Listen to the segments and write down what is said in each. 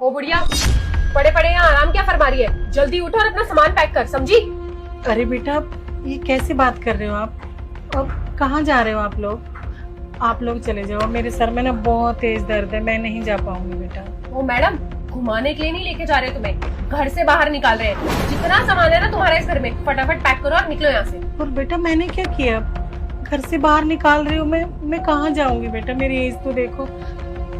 ओ बुढ़िया, पड़े पड़े यहाँ आराम क्या फरमा रही है? जल्दी उठो और अपना सामान पैक कर, समझी? अरे बेटा, ये कैसे बात कर रहे हो आप? अब कहाँ जा रहे हो आप लोग? आप लोग चले जाओ, मेरे सर में ना बहुत तेज दर्द है, मैं नहीं जा पाऊंगी बेटा। ओ मैडम, घुमाने के लिए नहीं लेके जा रहे तुम्हें, घर से बाहर निकाल रहे हैं। जितना सामान है ना तुम्हारे इस घर में, फटाफट पैक करो और निकलो यहाँ से। और बेटा मैंने क्या किया? घर से बाहर निकाल रही हूँ मैं कहाँ जाऊंगी बेटा? मेरी एज तो देखो।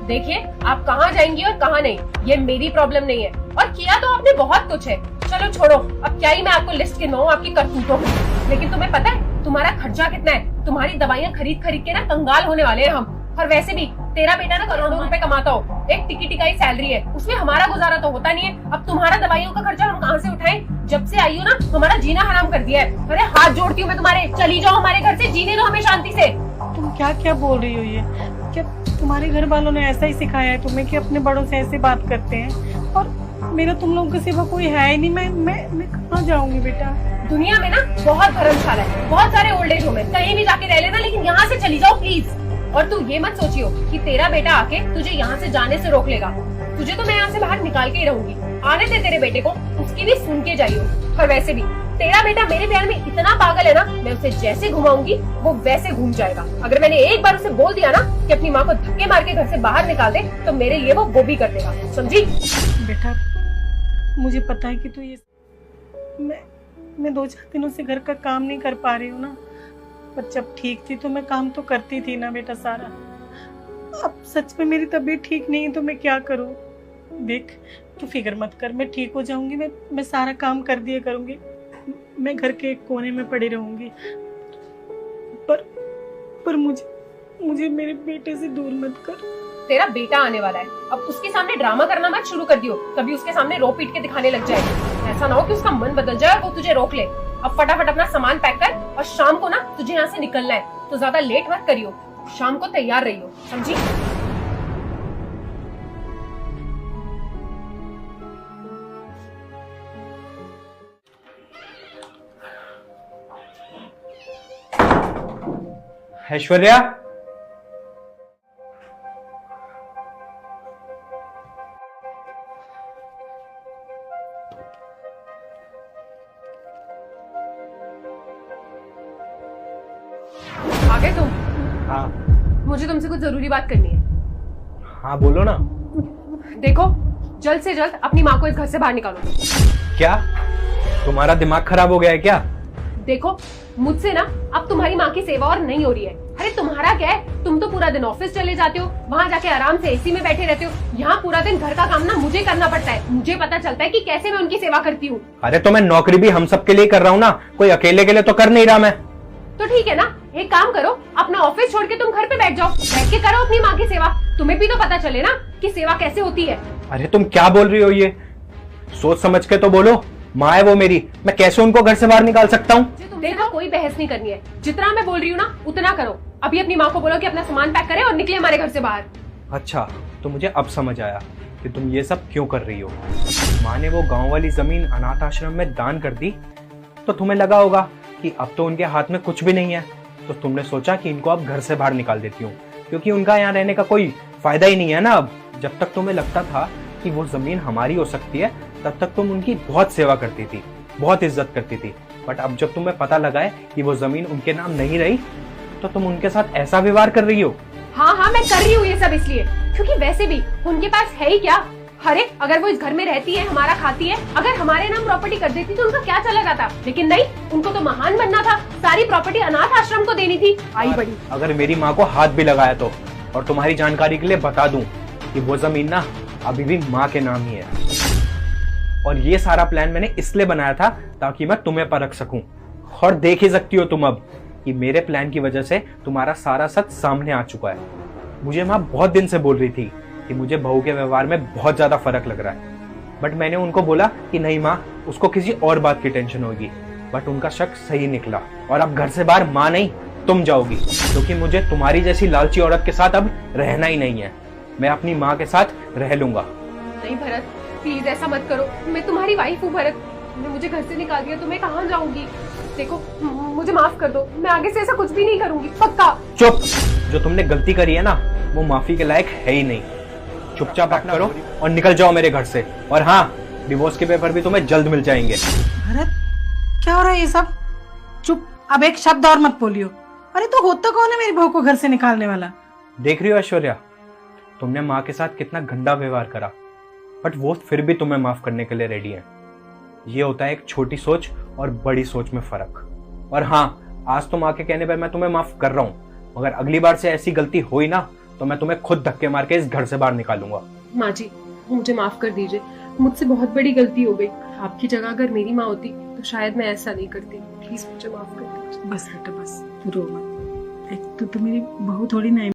देखिए, आप कहाँ जाएंगी और कहाँ नहीं, ये मेरी प्रॉब्लम नहीं है। और किया तो आपने बहुत कुछ है। चलो छोड़ो, अब क्या ही मैं आपको लिस्ट गिनवाऊं आपकी करतूतों की। लेकिन तुम्हें पता है तुम्हारा खर्चा कितना है? तुम्हारी दवाइयाँ खरीद खरीद के ना कंगाल होने वाले हैं हम। और वैसे भी तेरा बेटा ना करोड़ों रुपए कमाता हो, एक टिकी टिकाई सैलरी है, उसमें हमारा गुजारा तो होता नहीं है। अब तुम्हारा दवाइयों का खर्चा हम कहाँ से उठाएं? जब से आई हो ना, हमारा जीना हराम कर दिया है। अरे हाथ जोड़ती हूँ मैं तुम्हारे, चली जाओ हमारे घर से, जीने दो हमें शांति से। तुम क्या क्या बोल रही हो? ये क्या तुम्हारे घर वालों ने ऐसा ही सिखाया है तुम्हें कि अपने बड़ों से ऐसे बात करते हैं? और मेरा तुम लोगों के सिवा कोई है ही नहीं, मैं कहाँ जाऊंगी बेटा? दुनिया में ना बहुत धर्मशाला है, बहुत सारे ओल्ड एज होम है, कहीं भी जाके रह लेना, लेकिन यहाँ से चली जाओ प्लीज। और तू ये मत सोचियो कि तेरा बेटा आके तुझे यहाँ से जाने से रोक लेगा। तुझे तो मैं यहाँ से बाहर निकाल के ही रहूंगी। आने दे तेरे बेटे को, उसकी भी सुन के जाइयो। और वैसे भी तेरा बेटा मेरे प्यार में इतना पागल है ना, मैं उसे जैसे घुमाऊंगी वो वैसे घूम जाएगा। अगर मैंने एक बार उसे बोल दिया ना कि अपनी माँ को धक्के मार के घर से बाहर निकाल दे, तो मेरे लिए वो भी कर देगा, समझी? बेटा मुझे पता है कि तू ये मैं 2-4 दिनों से घर का काम नहीं कर पा रही हूँ ना, पर जब ठीक थी तो मैं काम तो करती थी ना बेटा सारा। अब सच में मेरी तबीयत ठीक नहीं है तो मैं क्या करूँ? देख, तू फिक्र मत कर, मैं ठीक हो जाऊंगी। मैं सारा काम कर दिया करूंगी। मैं घर के एक कोने में पड़ी रहूंगी, पर मुझे मेरे बेटे से दूर मत कर। तेरा बेटा आने वाला है, अब उसके सामने ड्रामा करना मत शुरू कर दियो। कभी उसके सामने रो पीट के दिखाने लग जाए, ऐसा ना हो कि उसका मन बदल जाए और वो तुझे रोक ले। अब फटाफट अपना सामान पैक कर, और शाम को ना तुझे यहाँ से निकलना है, तो ज्यादा लेट मत करियो। शाम को तैयार रहियो, समझी? ऐश्वर्या, आ गए तुम? हाँ मुझे तुमसे कुछ जरूरी बात करनी है। हाँ बोलो ना। देखो, जल्द से जल्द अपनी माँ को इस घर से बाहर निकालो। क्या तुम्हारा दिमाग खराब हो गया है क्या? देखो, मुझसे ना अब तुम्हारी माँ की सेवा और नहीं हो रही है। अरे तुम्हारा क्या है, तुम तो पूरा दिन ऑफिस चले जाते हो, वहाँ जाके आराम से एसी में बैठे रहते हो। यहाँ पूरा दिन घर का काम ना मुझे करना पड़ता है। मुझे पता चलता है कि कैसे मैं उनकी सेवा करती हूँ। अरे तो मैं नौकरी भी हम सब के लिए कर रहा हूँ ना, कोई अकेले के लिए तो कर नहीं रहा मैं। तो ठीक है ना, एक काम करो, अपना ऑफिस छोड़ के तुम घर पे बैठ जाओ, बैठ के करो अपनी माँ की सेवा। तुम्हें भी तो पता चले ना कि सेवा कैसे होती है। अरे तुम क्या बोल रही हो? ये सोच समझ के तो बोलो। माँ है वो मेरी, मैं कैसे उनको घर से बाहर निकाल सकता हूँ? देखो, कोई बहस नहीं करनी है, जितना मैं बोल रही हूँ ना उतना करो। अभी अपनी माँ को बोलो कि अपना सामान पैक करे और निकले हमारे घर से बाहर। अच्छा, तो मुझे अब समझ आया कि तुम ये सब क्यों कर रही हो। माँ ने वो गांव वाली जमीन अनाथ आश्रम में दान कर दी, तो तुम्हें लगा होगा कि अब तो उनके हाथ में कुछ भी नहीं है, तो तुमने सोचा कि इनको अब घर से बाहर निकाल देती हूँ, क्योंकि उनका यहाँ रहने का कोई फायदा ही नहीं है ना। अब जब तक तुम्हें लगता था कि वो जमीन हमारी हो सकती है, तब तक तुम उनकी बहुत सेवा करती थी, बहुत इज्जत करती थी। बट अब जब तुम्हें पता लगा है कि वो जमीन उनके नाम नहीं रही, तो तुम उनके साथ ऐसा व्यवहार कर रही हो। हाँ, मैं कर रही हूँ ये सब इसलिए क्योंकि वैसे भी उनके पास है ही क्या। अरे अगर वो इस घर में रहती है, हमारा खाती है, अगर हमारे नाम प्रॉपर्टी कर देती तो उनका क्या चला जाता। लेकिन नहीं, उनको तो महान बनना था, सारी प्रॉपर्टी अनाथ आश्रम को देनी थी। आई बड़ी। अगर मेरी माँ को हाथ भी लगाया तो, और तुम्हारी जानकारी के लिए बता दूं कि वो जमीन ना अभी भी माँ के नाम ही है। और ये सारा प्लान मैंने इसलिए बनाया था ताकि मैं तुम्हें परख सकूं। और देख ही सकती हो तुम अब कि मेरे प्लान की वजह से तुम्हारा सारा सच सामने आ चुका है। मुझे माँ बहुत दिन से बोल रही थी कि मुझे बहू के व्यवहार में बहुत ज्यादा फर्क लग रहा है, बट मैंने उनको बोला कि नहीं माँ, उसको किसी और बात की टेंशन होगी। बट उनका शक सही निकला, और अब घर से बाहर माँ नहीं तुम जाओगी, क्योंकि मुझे तुम्हारी जैसी लालची औरत के साथ अब रहना ही नहीं है। मैं अपनी माँ के साथ रह लूंगा। नहीं भरत, प्लीज ऐसा मत करो, मैं तुम्हारी वाइफ हूँ। भरत, तुमने मुझे घर से निकाल दिया तो मैं कहाँ जाऊंगी? देखो, मुझे माफ कर दो, मैं आगे से ऐसा कुछ भी नहीं करूंगी, पक्का। चुप, जो तुमने गलती करी है ना, वो माफी के लायक है ही नहीं। चुपचाप आप करो और निकल जाओ मेरे घर से। और हाँ, डिवोर्स के पेपर भी तुम्हें जल्द मिल जाएंगे। भरत, क्या हो रहा है ये सब? चुप, अब एक शब्द और मत बोलियो। अरे तो होता कौन है मेरी बहू को घर से निकालने वाला? देख रही हो ऐश्वर्या, तुमने माँ के साथ कितना गंदा व्यवहार करा, बट वो फिर भी तुम्हें माफ करने के लिए रेडी है। ये होता है एक छोटी सोच और बड़ी सोच में फर्क। और हाँ, आज तो माँ के कहने पर मैं तुम्हें माफ कर रहा हूँ, मगर अगली बार से ऐसी गलती हुई ना तो मैं तुम्हें खुद धक्के मार के इस घर से बाहर निकालूंगा। माँ जी, मुझे माफ कर दीजिए, मुझसे बहुत बड़ी गलती हो गई। आपकी जगह अगर मेरी माँ होती तो शायद मैं ऐसा नहीं करती। प्लीज मुझे माफ कर दीजिए। बस बेटा बस, तू रो मत। एक तो मेरी बहू थोड़ी ना है।